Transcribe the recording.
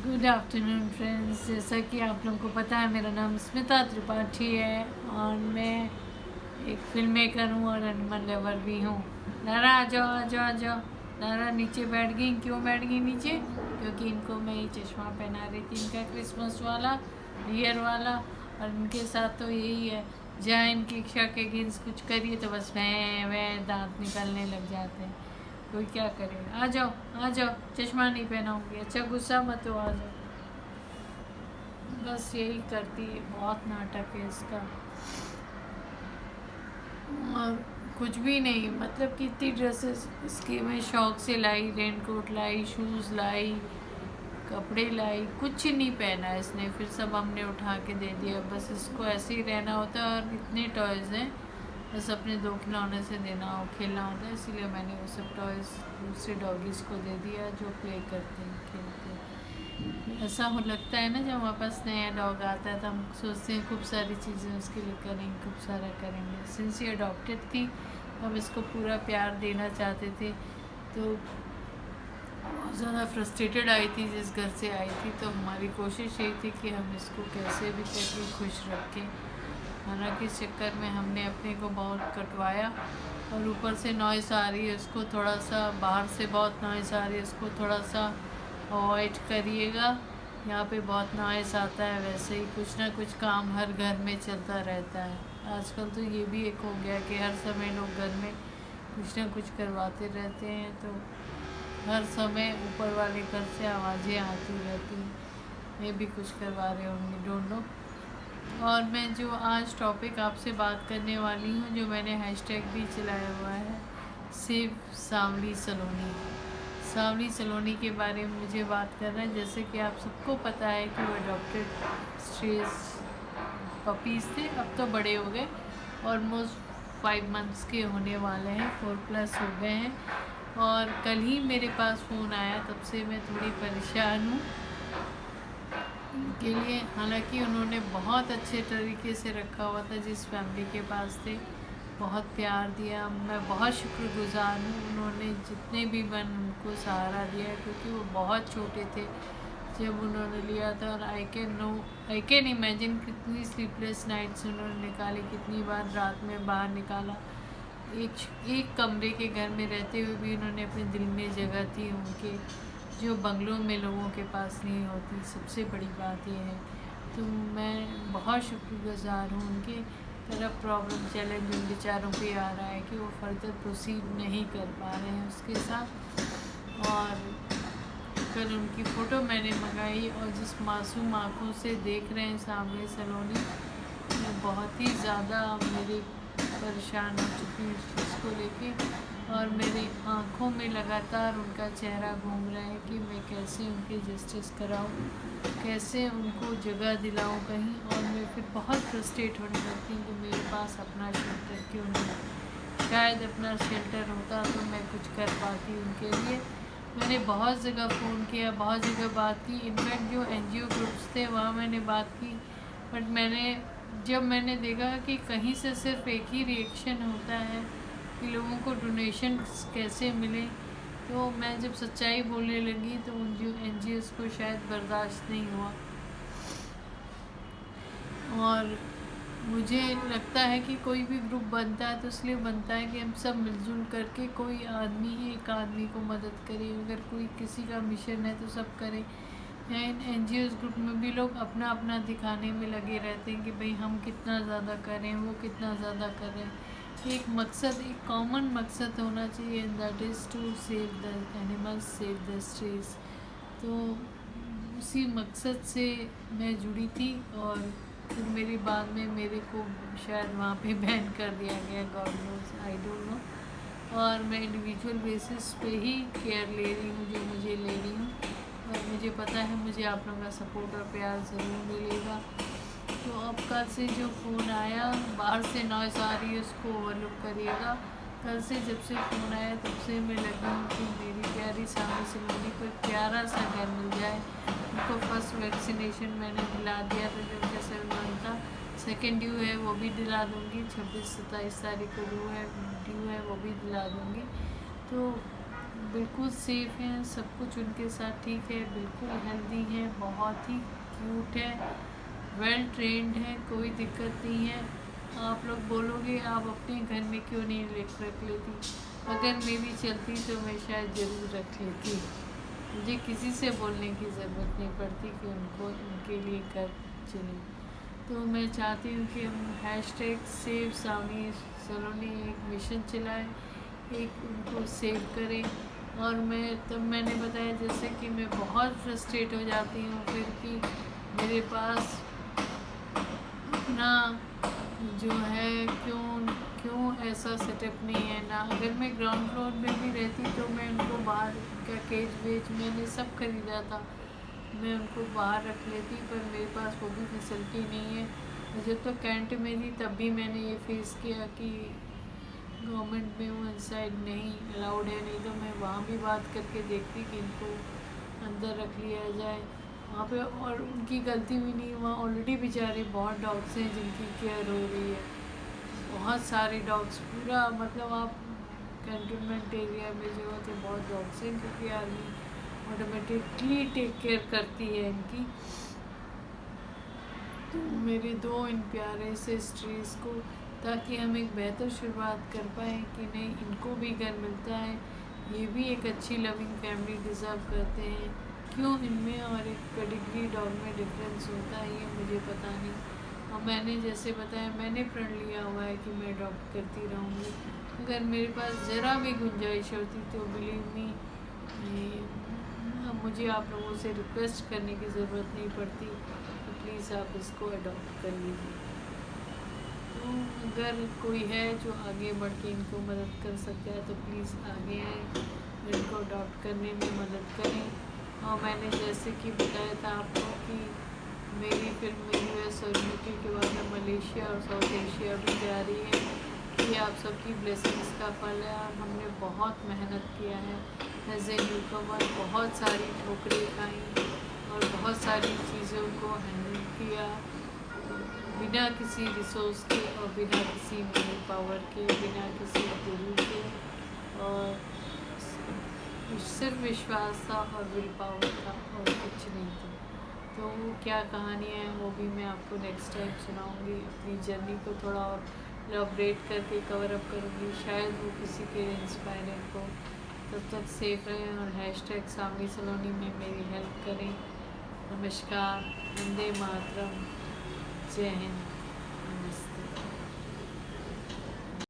Good afternoon friends. जैसा कि आप लोगों को पता है, मेरा नाम स्मिता त्रिपाठी है और मैं एक फिल्म मेकर हूँ और एनिमल लवर भी हूँ। नारा आ जाओ आ जाओ आ जाओ। नारा नीचे बैठ गई। क्यों बैठ गई नीचे? क्योंकि इनको मैं ये चश्मा पहना रही थी, इनका क्रिसमस वाला, ईयर वाला। और इनके साथ तो यही है, जहाँ इनकी इच्छा के अगेंस्ट कुछ करिए तो बस वह दांत निकलने लग जाते हैं। कोई क्या करेगा। आ जाओ आ जाओ, चश्मा नहीं पहनाऊंगी। अच्छा गुस्सा मत हो, आ जाओ। बस यही करती है, बहुत नाटक है इसका। और कुछ भी नहीं, मतलब कि इतनी ड्रेसेस इसकी मैं शौक से लाई, रेनकोट लाई, शूज़ लाई, कपड़े लाई, कुछ नहीं पहना इसने। फिर सब हमने उठा के दे दिया। बस इसको ऐसे ही रहना होता है और इतने टॉयज़ हैं, बस अपने दो खिलौने से देना हो, खेलना होता है। इसीलिए मैंने वो सब टॉयज़ दूसरे डॉगीज़ को दे दिया जो प्ले करते हैं, खेलते हैं। ऐसा हो लगता है ना, जब हमारे पास नया डॉग आता है तो हम सोचते हैं खूब सारी चीज़ें उसके लिए करेंगे, खूब सारा करेंगे। सिंस ये अडॉप्टेड थी, हम इसको पूरा प्यार देना चाहते थे। तो बहुत ज़्यादा फ्रस्ट्रेटेड आई थी जिस घर से आई थी, तो हमारी कोशिश यही थी कि हम इसको कैसे भी करके खुश रखें। हालांकि इस चक्कर में हमने अपने को बहुत कटवाया। और ऊपर से नॉइस आ रही है, उसको थोड़ा सा बाहर से बहुत नॉइस आ रही है, उसको थोड़ा सा अवॉइड करिएगा। यहाँ पे बहुत नॉइस आता है। वैसे ही कुछ ना कुछ काम हर घर में चलता रहता है। आजकल तो ये भी एक हो गया कि हर समय लोग घर में कुछ ना कुछ करवाते रहते हैं, तो हर समय ऊपर वाले घर से आवाज़ें आती रहती हैं, मैं भी कुछ करवा रहे होंगे, डोंट नो। और मैं जो आज टॉपिक आपसे बात करने वाली हूँ, जो मैंने हैशटैग भी चलाया हुआ है, सेव सांवली सलोनी। सांवली सलोनी के बारे में मुझे बात करना है। जैसे कि आप सबको पता है कि वो अडॉप्टेड स्ट्रेस पपीज़ थे, अब तो बड़े हो गए, ऑलमोस्ट 5 मंथ्स के होने वाले हैं, 4+ हो गए हैं। और कल ही मेरे पास फ़ोन आया, तब से मैं थोड़ी परेशान हूँ के लिए। हालांकि उन्होंने बहुत अच्छे तरीके से रखा हुआ था, जिस फैमिली के पास थे, बहुत प्यार दिया। मैं बहुत शुक्रगुज़ार हूँ, उन्होंने जितने भी मन उनको सहारा दिया, क्योंकि वो बहुत छोटे थे जब उन्होंने लिया था। और आई कैन इमेजिन कितनी स्लीपलेस नाइट्स उन्होंने निकाली, कितनी बार रात में बाहर निकाला। एक कमरे के घर में रहते हुए भी उन्होंने अपने दिल में जगह थी उनके, जो बंगलों में लोगों के पास नहीं होती। सबसे बड़ी बात यह है। तो मैं बहुत शुक्रगुज़ार हूँ उनके। तरफ प्रॉब्लम चैलेंज उन बेचारों पे आ रहा है कि वो फर्दर प्रोसीड नहीं कर पा रहे हैं उसके साथ। और कल उनकी फ़ोटो मैंने मंगाई, और जिस मासूम आँखों से देख रहे हैं सामने सलोनी, मैं बहुत ही ज़्यादा मेरी परेशान हो चुकी हूँ इस चीज़ को लेके। और मेरी आँखों में लगातार उनका चेहरा घूम रहा है कि मैं कैसे उनकी जस्टिस कराऊँ, कैसे उनको जगह दिलाऊँ कहीं। और मैं फिर बहुत फ्रस्ट्रेट होने लगती हूँ कि मेरे पास अपना शेल्टर क्यों नहीं। शायद अपना शेल्टर होता तो मैं कुछ कर पाती उनके लिए। मैंने बहुत जगह फ़ोन किया, बहुत जगह बात की। इनफैक्ट जो NGO ग्रुप्स थे वहाँ मैंने बात की, बट जब मैंने देखा कि कहीं से सिर्फ एक ही रिएक्शन होता है कि लोगों को डोनेशन कैसे मिले, तो मैं जब सच्चाई बोलने लगी तो उन जो NGOs को शायद बर्दाश्त नहीं हुआ। और मुझे लगता है कि कोई भी ग्रुप बनता है तो इसलिए बनता है कि हम सब मिलजुल करके कोई आदमी एक आदमी को मदद करे। अगर कोई किसी का मिशन है तो सब करें। इन NGOs ग्रुप में भी लोग अपना अपना दिखाने में लगे रहते हैं कि भाई हम कितना ज़्यादा करें, वो कितना ज़्यादा करें। एक मकसद, एक कॉमन मकसद होना चाहिए, and that is to save the animals, save the strays. तो उसी मकसद से मैं जुड़ी थी। और फिर मेरी बाद में मेरे को शायद वहाँ पे बैन कर दिया गया, God knows, I don't know. और मैं इंडिविजुअल बेसिस पे ही केयर ले रही हूँ जो मुझे ले रही हूँ। और मुझे पता है मुझे आप लोगों का सपोर्ट और प्यार ज़रूर मिलेगा। तो अब कल से जो फ़ोन आया, बाहर से नॉइस आ रही है, उसको ओवरलुक करिएगा। कल से जब से फ़ोन आया तब से मैं लगी हूँ कि मेरी प्यारी सांवली सलोनी को एक प्यारा सा घर मिल जाए। उनको फर्स्ट वैक्सीनेशन मैंने दिला दिया था जब उनका 7 मंथ था। सेकेंड ड्यू है वो भी दिला दूँगी, 26-27 तारीख को ड्यू है वो भी दिला दूँगी। तो बिल्कुल सेफ हैं, सब कुछ उनके साथ ठीक है, बिल्कुल हेल्दी हैं, बहुत ही क्यूट है, वेल ट्रेंड है, कोई दिक्कत नहीं है। आप लोग बोलोगे आप अपने घर में क्यों नहीं रख लेती, अगर मैं भी चलती तो मैं शायद ज़रूर रख लेती। मुझे किसी से बोलने की ज़रूरत नहीं पड़ती कि उनको उनके लिए घर चुने। तो मैं चाहती हूँ कि हम हैशटैग सेव सामी सलोनी एक मिशन चलाएं, एक उनको सेव करें। और मैंने बताया जैसे कि मैं बहुत फ्रस्ट्रेट हो जाती हूँ फिर कि मेरे पास अपना जो है क्यों क्यों ऐसा सेटअप नहीं है ना। अगर मैं ग्राउंड फ्लोर में भी रहती तो मैं उनको बाहर का केज वेज मैंने सब खरीदा था, मैं उनको बाहर रख लेती, पर मेरे पास वो भी फैसिलिटी नहीं है। जब तो कैंट में थी तब भी मैंने ये फेस किया कि गवर्नमेंट में वो इनसाइड नहीं अलाउड है, नहीं तो मैं वहाँ भी बात करके देखती कि इनको अंदर रख लिया जाए वहाँ पे। और उनकी गलती भी नहीं, वहाँ ऑलरेडी बेचारे बहुत डॉग्स हैं जिनकी केयर हो रही है, बहुत सारे डॉग्स, पूरा मतलब आप कैंटोनमेंट एरिया में जो है तो बहुत डॉग्स हैं क्योंकि आर्मी ऑटोमेटिकली टेक केयर करती है इनकी। तो मेरे दो इन प्यारे से स्ट्रीज को, ताकि हम एक बेहतर शुरुआत कर पाएँ कि नहीं इनको भी घर मिलता है, ये भी एक अच्छी लविंग फैमिली डिज़र्व करते हैं। क्यों इनमें और एक पेडिग्री डॉग में डिफरेंस होता है ये मुझे पता नहीं। और मैंने जैसे बताया मैंने प्रण लिया हुआ है कि मैं अडॉप्ट करती रहूँगी। अगर मेरे पास ज़रा भी गुंजाइश होती तो बिलीव मी मुझे आप लोगों से रिक्वेस्ट करने की ज़रूरत नहीं पड़ती, तो प्लीज़ आप इसको अडॉप्ट कर लीजिए। तो अगर कोई है जो आगे बढ़ के इनको मदद कर सकता है तो प्लीज़ आगे आए, इनको अडॉप्ट करने में मदद करें। और मैंने जैसे कि बताया था आपको कि मेरी फिल्म US और UK के बाद में मलेशिया और साउथ एशिया भी जा रही है। ये आप सबकी ब्लेसिंग्स का फल है और हमने बहुत मेहनत किया है एज ए न्यूकमर, बहुत सारी ठोकरें खाई और बहुत सारी चीज़ों को हैंडल किया बिना किसी रिसोर्स के और बिना किसी मनी पावर के, बिना किसी गुरु के, और सिर्फ विश्वास था और विल पावर था और कुछ नहीं था। तो वो क्या कहानी है वो भी मैं आपको नेक्स्ट टाइम सुनाऊंगी। अपनी जर्नी को थोड़ा और एलॉबरेट करके कवर अप करूँगी, शायद वो किसी के इंस्पायरिंग हो। तब तक सेफ रहें और हैशटैग सामी सलोनी में मेरी हेल्प करें। नमस्कार, वंदे मातरम, जय हिंद।